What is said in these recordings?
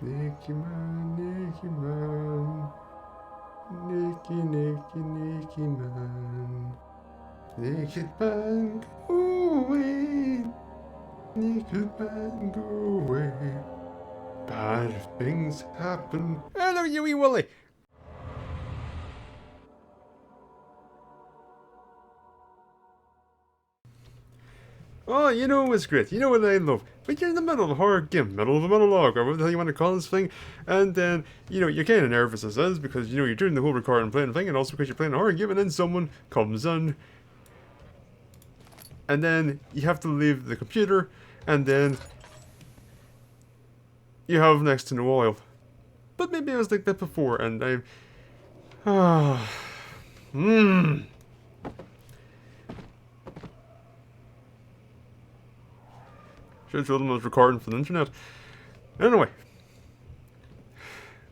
Nicky man, Nicky man. Nicky, Nicky, Nicky man. Naked man, go away. Naked man, go away. Bad things happen. Hello, you wee Willie. Oh, you know what's great? You know what I love? But you're in the middle of a horror game, middle of a monologue, or whatever the hell you want to call this thing, and then, you're kind of nervous as is, because, you're doing the whole recording playing thing, and also because you're playing a horror game, and then someone comes in, and then you have to leave the computer, and then you have next to no oil. But maybe I was like that before, and I... Should have told them I was recording for the internet. Anyway.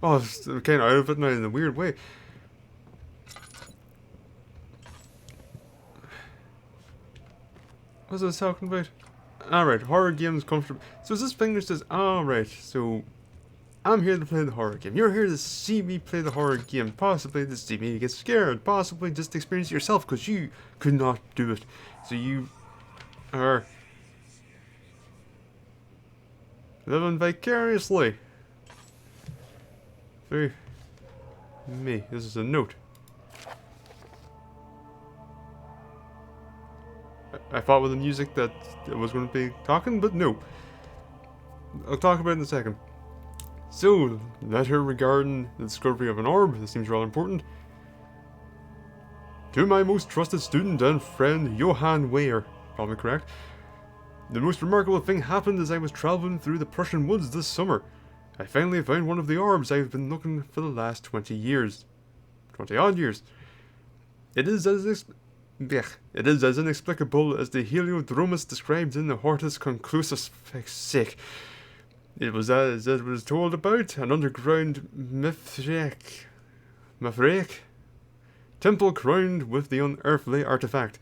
Oh, I'm kind of out of it now in a weird way. What was I talking about? Alright, horror games comfortable. So is this thing that says, alright, so I'm here to play the horror game. You're here to see me play the horror game. Possibly to see me get scared. Possibly just to experience it yourself because you could not do it. So you are living vicariously through me. This is a note. I thought with the music that it was going to be talking, but no. I'll talk about it in a second. So, letter regarding the discovery of an orb. This seems rather important. To my most trusted student and friend, Johann Weyer. Probably correct. The most remarkable thing happened as I was traveling through the Prussian woods this summer. I finally found one of the orbs I've been looking for the last 20 years. 20 odd years. It is as inexplicable as the Heliodromus described in the Hortus Conclusus. For fuck's sake. It was as it was told about an underground Mithriac temple crowned with the unearthly artifact.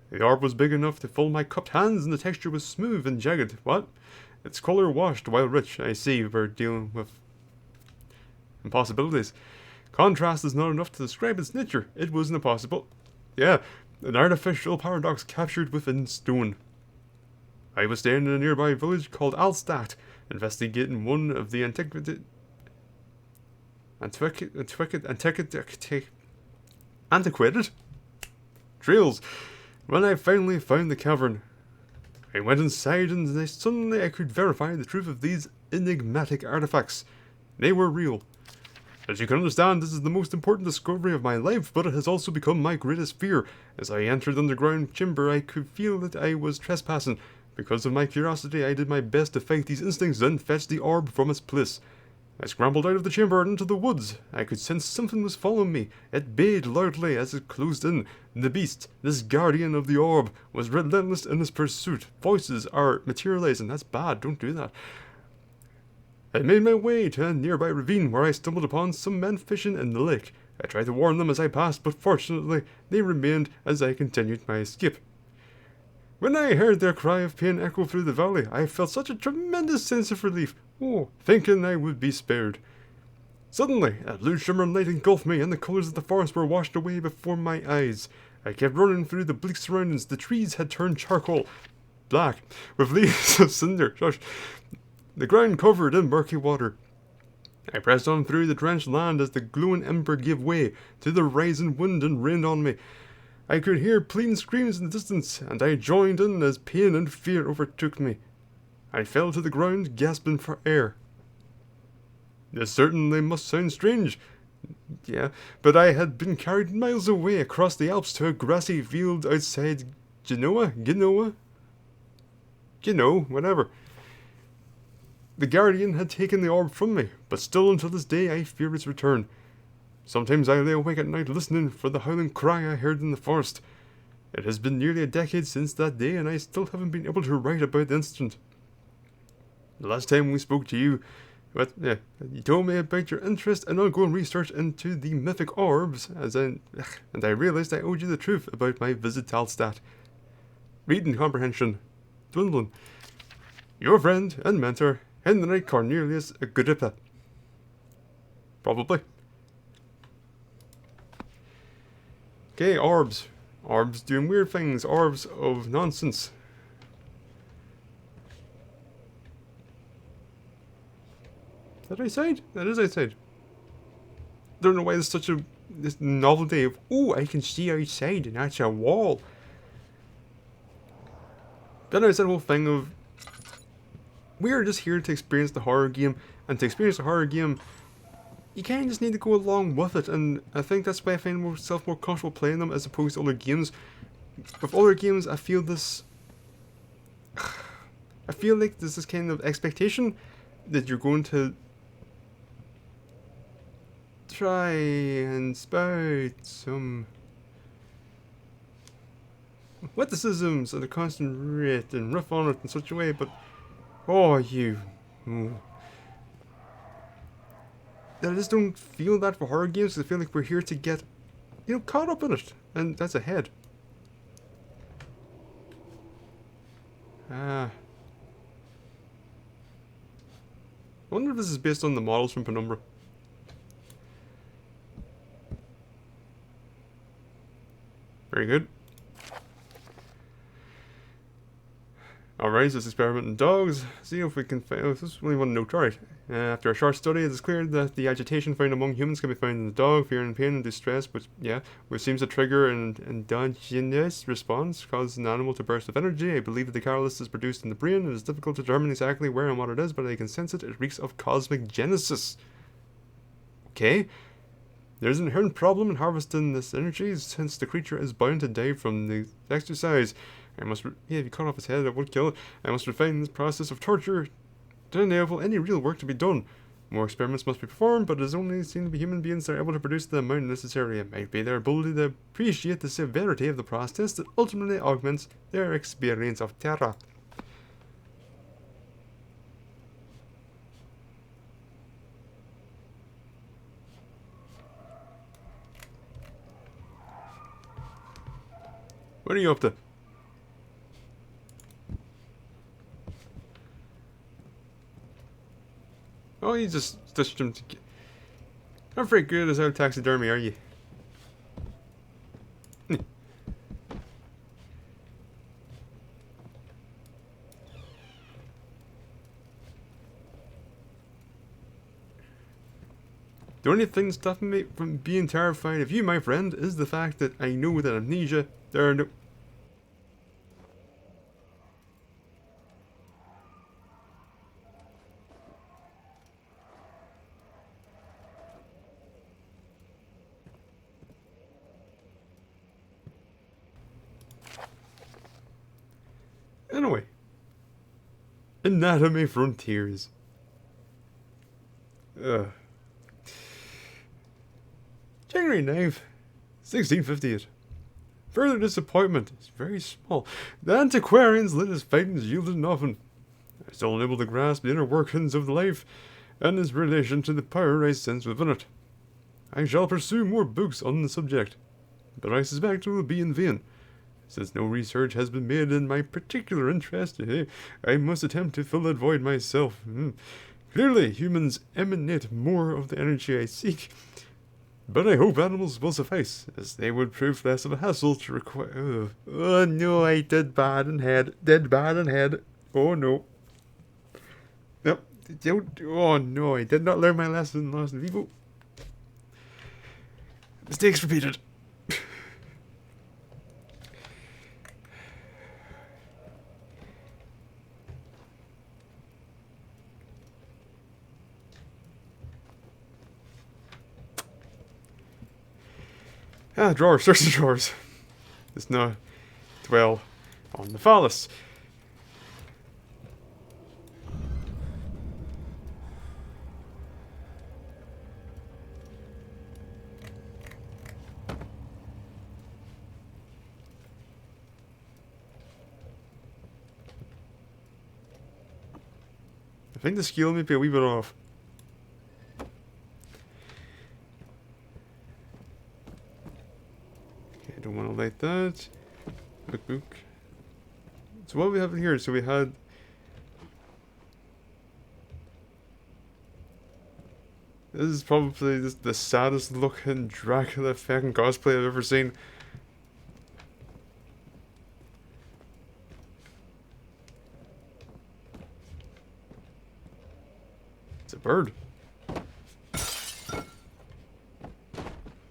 The orb was big enough to fill my cupped hands, and the texture was smooth and jagged. What? Its colour washed while rich. I see, we're dealing with impossibilities. Contrast is not enough to describe its nature. It was impossible. Yeah, an artificial paradox captured within stone. I was staying in a nearby village called Alstadt, investigating one of the antiquated trails. When I finally found the cavern, I went inside and suddenly I could verify the truth of these enigmatic artifacts. They were real. As you can understand, this is the most important discovery of my life, but it has also become my greatest fear. As I entered the underground chamber, I could feel that I was trespassing. Because of my curiosity, I did my best to fight these instincts and fetch the orb from its place. I scrambled out of the chamber and into the woods. I could sense something was following me. It bayed loudly as it closed in. The beast, this guardian of the orb, was relentless in his pursuit. Voices are materializing. That's bad. Don't do that. I made my way to a nearby ravine where I stumbled upon some men fishing in the lake. I tried to warn them as I passed, but fortunately they remained as I continued my escape. When I heard their cry of pain echo through the valley, I felt such a tremendous sense of relief. Thinking I would be spared. Suddenly, a blue shimmering light engulfed me, and the colours of the forest were washed away before my eyes. I kept running through the bleak surroundings. The trees had turned charcoal black, with leaves of cinder. Shush. The ground covered in murky water. I pressed on through the drenched land as the glowing ember gave way to the rising wind and rained on me. I could hear pleading screams in the distance, and I joined in as pain and fear overtook me. I fell to the ground, gasping for air. This certainly must sound strange. Yeah, but I had been carried miles away across the Alps to a grassy field outside Genoa, whatever. The guardian had taken the orb from me, but still until this day I fear its return. Sometimes I lay awake at night listening for the howling cry I heard in the forest. It has been nearly a decade since that day, and I still haven't been able to write about the incident. The last time we spoke to you, you told me about your interest and ongoing research into the mythic orbs, and I realized I owed you the truth about my visit to Alstadt. Reading comprehension dwindling. Your friend and mentor, Henry Cornelius Agrippa. Probably. Okay, orbs. Orbs doing weird things. Orbs of nonsense. Is that outside? That is outside. Don't know why there's such a this novelty of, oh, I can see outside and that's a wall. Then there's that whole thing of, we're just here to experience the horror game, and to experience the horror game, you kind of just need to go along with it, and I think that's why I find myself more comfortable playing them as opposed to other games. With other games, I feel this, I feel like there's this kind of expectation that you're going to try and spout some witticisms at a constant rate and riff on it in such a way, but oh, you. I just don't feel that for horror games. I feel like we're here to get, you know, caught up in it, and that's ahead. I wonder if this is based on the models from Penumbra. Very good. Alright, so let's experiment in dogs. See if we can find. Oh, this is only one note. Alright. After a short study, it is clear that the agitation found among humans can be found in the dog. Fear and pain and distress, which seems to trigger an endogenous response, causes an animal to burst with energy. I believe that the catalyst is produced in the brain. It is difficult to determine exactly where and what it is, but I can sense it. It reeks of cosmic genesis. Okay. There's an inherent problem in harvesting this energy, since the creature is bound to die from the exercise. If you cut off his head, it would kill it. I must refine this process of torture to enable any real work to be done. More experiments must be performed, but it is only seen to be human beings that are able to produce the amount necessary. It might be their ability to appreciate the severity of the process that ultimately augments their experience of terror. What are you up to? Oh, you just stitched him together. Not very good as how taxidermy, are you? The only thing stopping me from being terrified of you, my friend, is the fact that I know that Amnesia, there are no... Anyway. Anatomy Frontiers. January 9th, 1658. Further disappointment is very small. The antiquarian's latest findings yielded nothing. I still unable to grasp the inner workings of life and its relation to the power I sense within it. I shall pursue more books on the subject, but I suspect it will be in vain. Since no research has been made in my particular interest, I must attempt to fill that void myself. Clearly, humans emanate more of the energy I seek, but I hope animals will suffice, as they would prove less of a hassle to require... Oh no, I did bad in head. Oh no. No, don't... Oh no, I did not learn my lesson, Lost Vivo. Mistakes repeated. Drawers, search the drawers. Let's not dwell on the phallus. I think the scale may be a wee bit off. I don't want to light that. Book. So what we have here? So we had... This is probably the saddest looking Dracula fucking cosplay I've ever seen. It's a bird.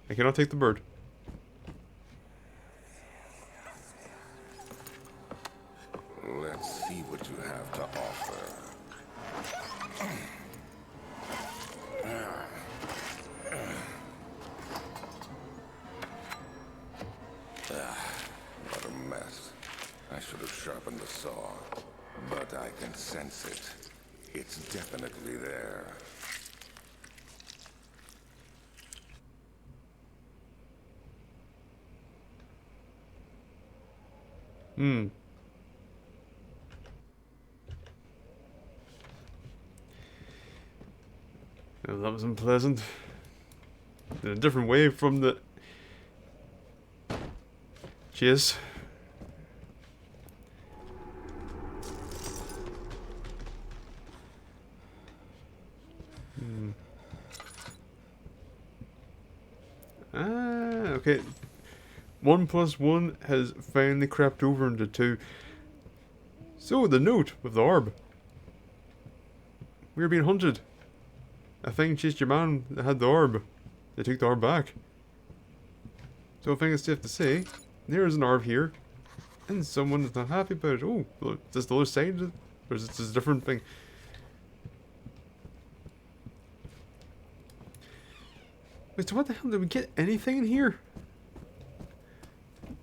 I cannot take the bird. Let's see what you have to offer. What a mess. I should have sharpened the saw, but I can sense it. It's definitely there. Hmm. Well, that was unpleasant. In a different way from the chase. Hmm. Ah, okay. 1 plus 1 has finally crept over into 2. So, the note with the orb. We were being hunted. A thing chased your man that had the orb. They took the orb back. So I think it's safe to say, there is an orb here, and someone is not happy about it. Oh, is this the other side? Or is this a different thing? Wait, so what the hell? Did we get anything in here?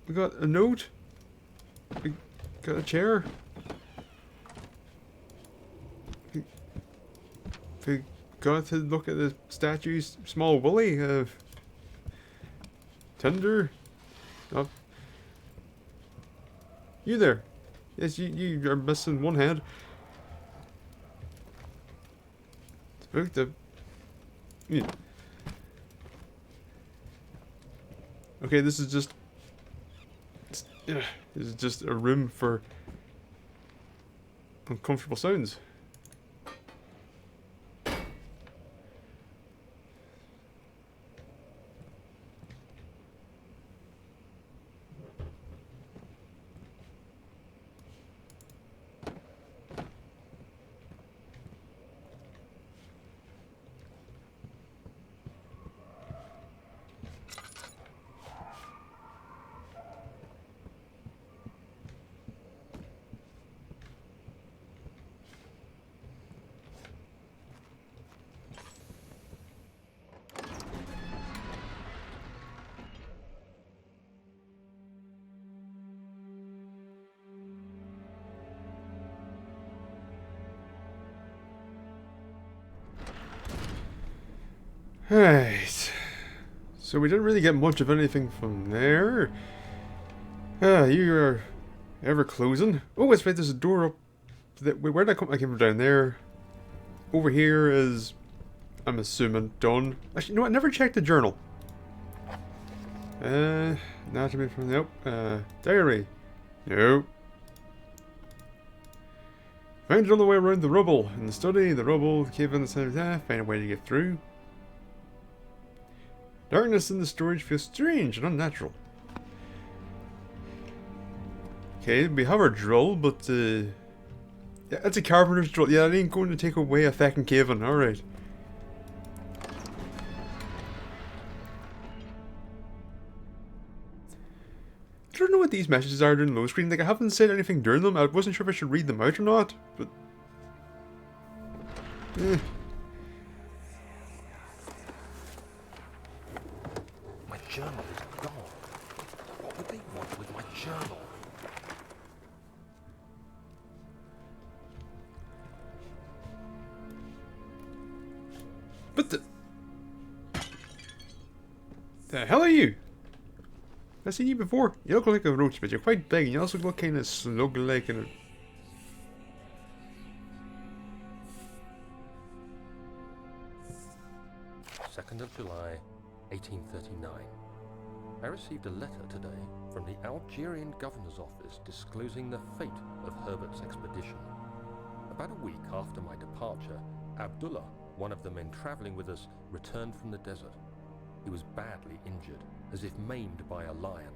We got a note. We got a chair. We got to look at the statue's small willy. Tender. Oh. You there. Yes, you are missing one head. Spooked up. Yeah. Okay, this is just... This is just a room for uncomfortable sounds. Right. So we didn't really get much of anything from there. You are ever closing. Oh, it's right, there's a door up. Wait, where did I come? I came from down there. Over here is, I'm assuming, done. Actually, you know what? I never checked the journal. Anatomy from, nope. Diary. Nope. Found another way around the rubble. In the study, the rubble, the cave in the center, find a way to get through. Darkness in the storage feels strange and unnatural. Okay, we have our drill, but yeah, that's a carpenter's drill. Yeah, that ain't going to take away a fucking cave-in. Alright. I don't know what these messages are during low screen. Like, I haven't said anything during them. I wasn't sure if I should read them out or not, but... My journal is gone. What would they want with my journal? What the hell are you? I've seen you before. You look like a roach, but you're quite big, and you also look kind of slug-like in it. of July, 1839. I received a letter today from the Algerian governor's office disclosing the fate of Herbert's expedition. About a week after my departure, Abdullah, one of the men traveling with us returned from the desert. He was badly injured, as if maimed by a lion.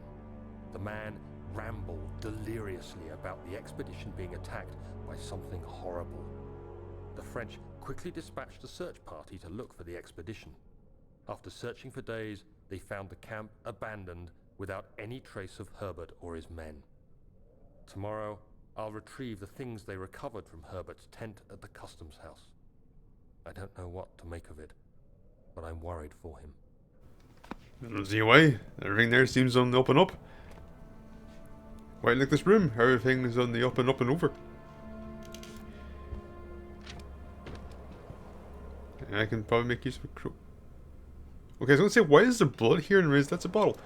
The man rambled deliriously about the expedition being attacked by something horrible. The French quickly dispatched a search party to look for the expedition. After searching for days, they found the camp abandoned without any trace of Herbert or his men. Tomorrow, I'll retrieve the things they recovered from Herbert's tent at the customs house. I don't know what to make of it, but I'm worried for him. I don't see why. Everything there seems on the up and up. Quite like this room. Everything is on the up and over. And I can probably make use of a crow. Okay, I was going to say, why is there blood here? And that's a bottle.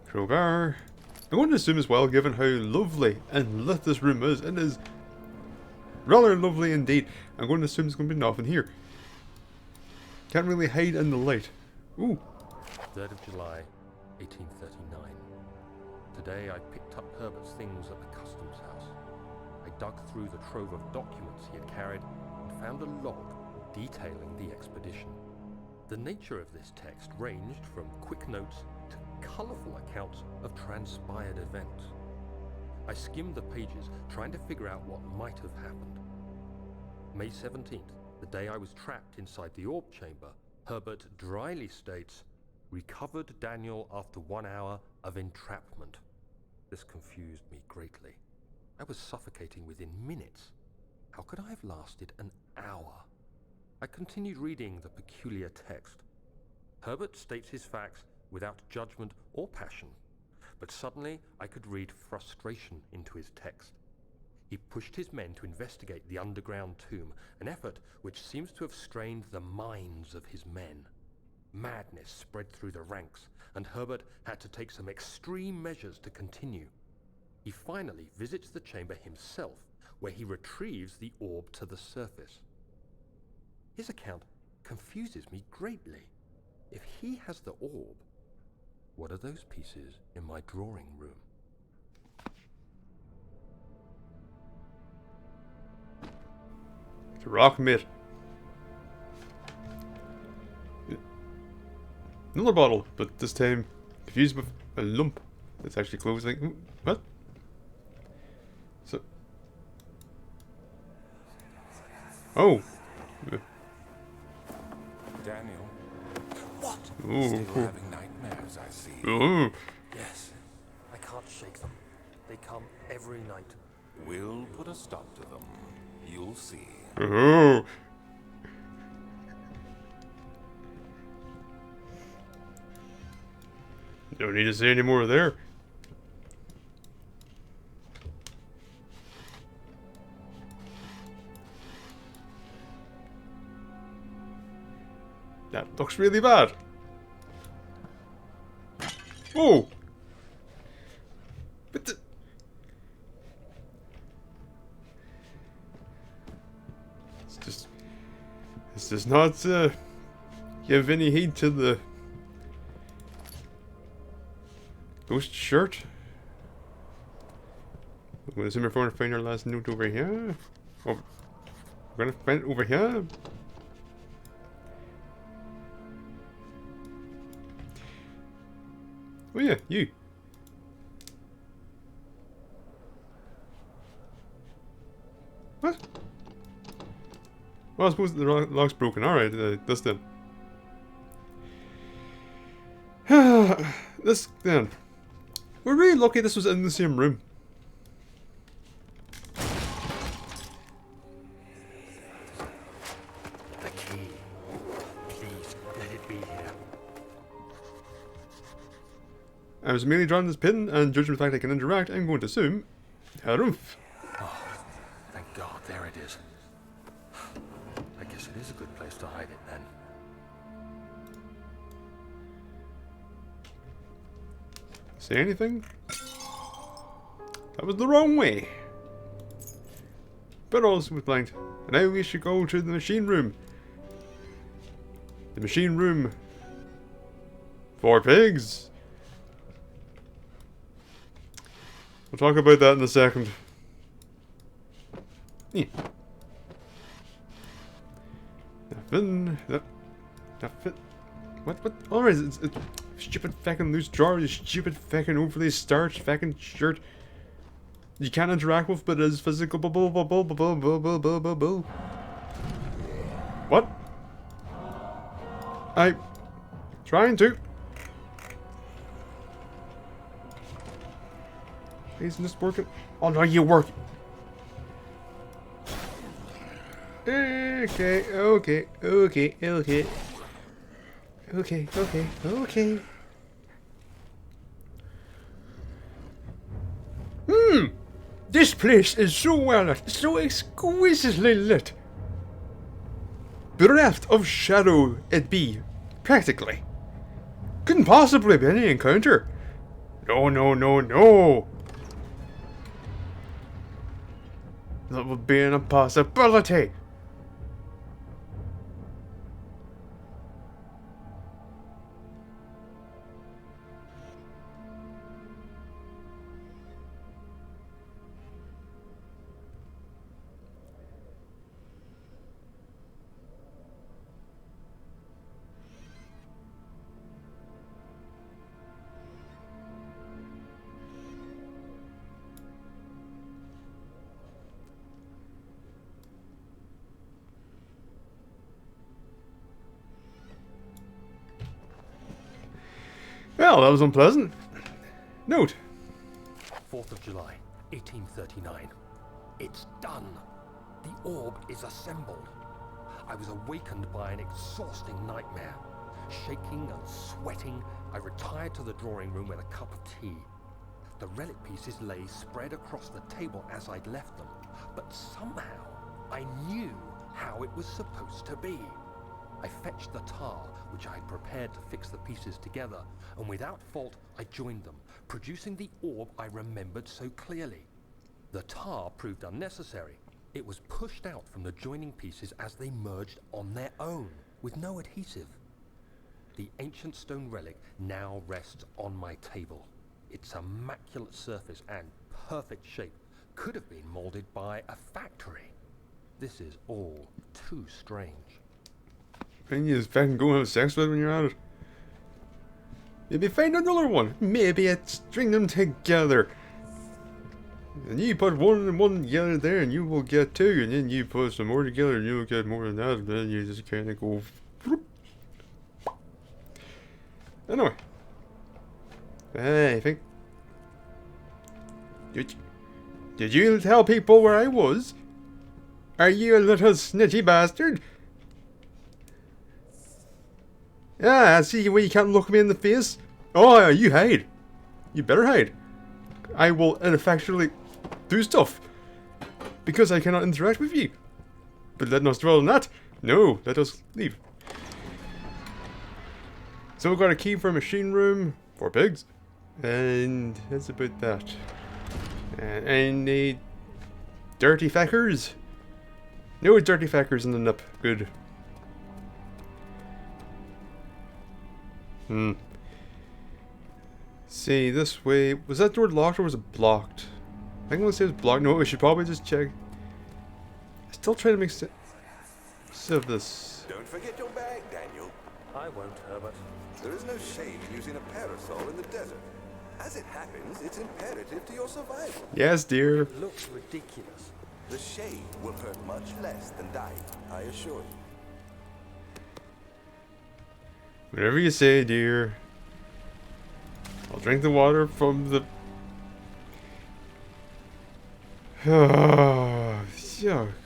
Crowbar. I'm going to assume as well, given how lovely and lit this room is, it is rather lovely indeed. I'm going to assume there's going to be nothing here. Can't really hide in the light. Ooh. 3rd of July, 1839. Today I picked up Herbert's things at the customs house. I dug through the trove of documents he had carried and found a log detailing the expedition. The nature of this text ranged from quick notes to colourful accounts of transpired events. I skimmed the pages, trying to figure out what might have happened. May 17th, the day I was trapped inside the orb chamber, Herbert dryly states, "Recovered Daniel after 1 hour of entrapment." This confused me greatly. I was suffocating within minutes. How could I have lasted an hour? I continued reading the peculiar text. Herbert states his facts without judgment or passion, but suddenly I could read frustration into his text. He pushed his men to investigate the underground tomb, an effort which seems to have strained the minds of his men. Madness spread through the ranks, and Herbert had to take some extreme measures to continue. He finally visits the chamber himself, where he retrieves the orb to the surface. His account confuses me greatly. If he has the orb, what are those pieces in my drawing room? It's a rock mitt. Another bottle, but this time confused with a lump that's actually closed. Like, what? So. Oh. Daniel. What? Ooh. Still having nightmares, I see. Oh. Yes. I can't shake them. They come every night. We'll put a stop to them. You'll see. Oh. Don't need to say any more there. That looks really bad. Oh! But the... This does not give any heed to the ghost shirt. I'm going to assume we're going to find our last note over here. Oh, we're going to find it over here. Oh yeah, you. What? Well, I suppose the log's broken. Alright, this then. This then. We're really lucky this was in the same room. The key. Please, let it be here. I was merely drawn to this pin, and judging the fact I can interact, I'm going to assume Harumph. Oh, thank God, there it is. I guess it is a good place to hide it then. Say anything? That was the wrong way. But also was blind. And now we should go to the machine room. The machine room for pigs. We'll talk about that in a second. Nothing. Nothing. What? Oh, it's stupid fucking loose drawers, stupid fucking overly starched fucking shirt. You can't interact with, but it is physical. What? I trying to. Isn't this working? Oh no, you work. Okay. This place is so well lit, so exquisitely lit. Bereft of shadow it be, practically. Couldn't possibly be any encounter. No. That would be an impossibility. Well, that was unpleasant. Note. 4th of July, 1839. It's done. The orb is assembled. I was awakened by an exhausting nightmare. Shaking and sweating, I retired to the drawing room with a cup of tea. The relic pieces lay spread across the table as I'd left them, but somehow I knew how it was supposed to be. I fetched the tar, which I had prepared to fix the pieces together, and without fault I joined them, producing the orb I remembered so clearly. The tar proved unnecessary. It was pushed out from the joining pieces as they merged on their own, with no adhesive. The ancient stone relic now rests on my table. Its immaculate surface and perfect shape could have been molded by a factory. This is all too strange. And you just fucking go and have sex with it when you're at it. Maybe find another one. Maybe string them together. And you put one and one together there and you will get two. And then you put some more together and you will get more than that. And then you just kind of go... Anyway. I think... Did you tell people where I was? Are you a little snitchy bastard? Yeah, I see why you can't look me in the face. Oh, you hide. You better hide. I will ineffectually do stuff. Because I cannot interact with you. But let us dwell on that. No, let us leave. So we've got a key for a machine room. 4 pigs. And that's about that. And any dirty feckers? No dirty feckers in the nip. Good. See, this way... Was that door locked or was it blocked? I think I'm gonna say it was blocked. No, we should probably just check. I still try to make sense of this. Don't forget your bag, Daniel. I won't, Herbert. There is no shame in using a parasol in the desert. As it happens, it's imperative to your survival. Yes, dear. It looks ridiculous. The shade will hurt much less than dying, I assure you. Whatever you say, dear. I'll drink the water from the... Oh, God.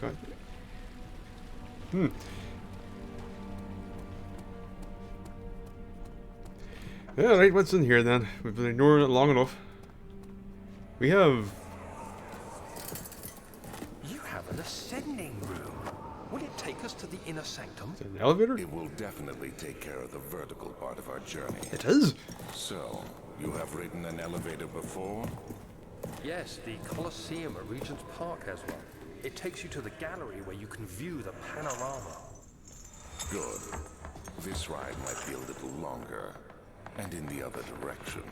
Yeah, right, what's in here then? We've been ignoring it long enough. We have... You have an ascending room. Will it take us to the inner sanctum? An elevator? It will definitely take care of the vertical part of our journey. It is? So, you have ridden an elevator before? Yes, the Colosseum at Regent's Park has one. It takes you to the gallery where you can view the panorama. Good. This ride might be a little longer. And in the other direction.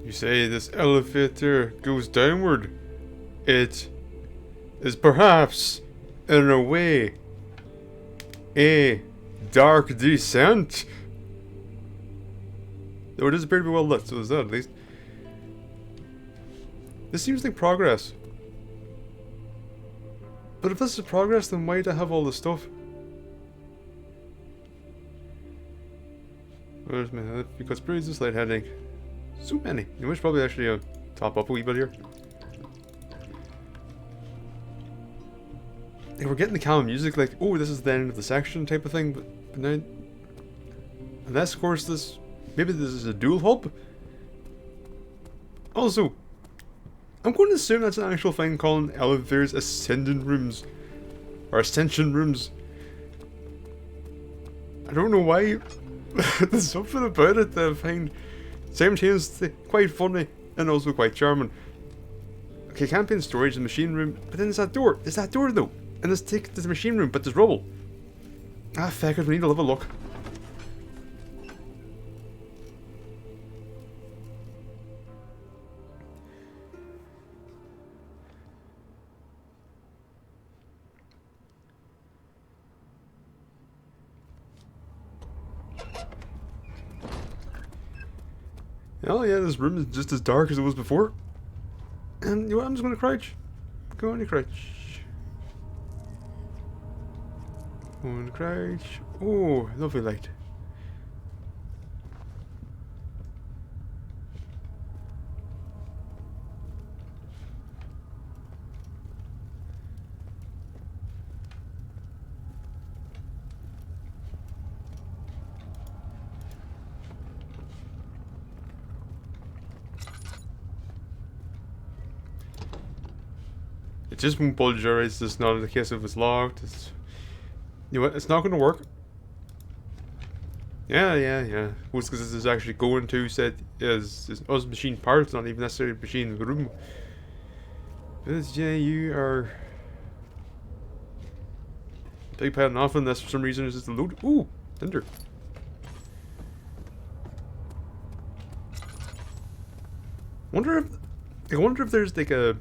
You say this elevator goes downward. It is perhaps, in a way, a dark descent. Though it does appear to be well lit, so is that at least. This seems like progress. But if this is progress, then why do I have all this stuff? Where's my head? Because bruises, lightheading. So many. You wish probably actually top up a wee bit here. Like, we're getting the calm music, like, oh, this is the end of the section type of thing, but now. Unless, of course, this. Maybe this is a dual hub? Also, I'm going to assume that's an actual thing calling elevators ascendant rooms. Or ascension rooms. I don't know why. There's something about it that I find simultaneously quite funny and also quite charming. Okay, can't be in storage, the machine room, but then there's that door. There's that door though. And there's the machine room, but there's rubble. Ah, feck it, we need to have a look. Oh yeah, this room is just as dark as it was before. And you know what, I'm just gonna crouch. Go on, you crouch. Go on, crouch. Oh, lovely light. It just won't bulge your eyes. It's not the case if it's locked. It's, you know what? It's not going to work. Yeah. What's because this is actually going to said is us machine parts, not even necessarily machine room. But yeah, you are big pad off on this for some reason. Is just a load. Ooh, tinder. I wonder if there's like a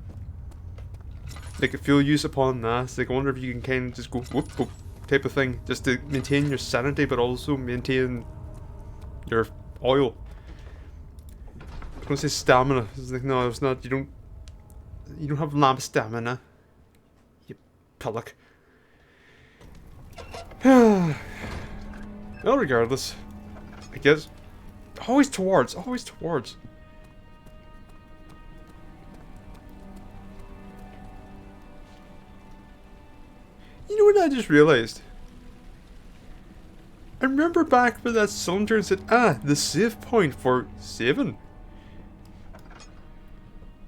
fuel use upon that. Like I wonder if you can kind of just go whoop whoop type of thing, just to maintain your sanity, but also maintain your oil. I was gonna say stamina. It's like no, it's not. You don't have lamp stamina. You pillock. Well, regardless, I guess always towards. You know what I just realized? I remember back when that cylinder and said, the save point for saving.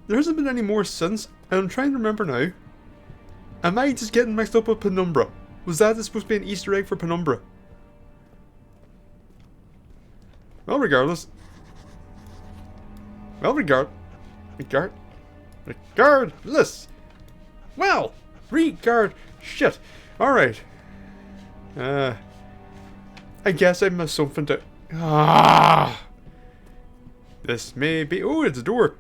There hasn't been any more since, and I'm trying to remember now. Am I just getting mixed up with Penumbra? Was that supposed to be an Easter egg for Penumbra? Well, regardless. Well, regardless. Well, shit. Alright. I guess I missed something to... This may be... Oh, it's a door.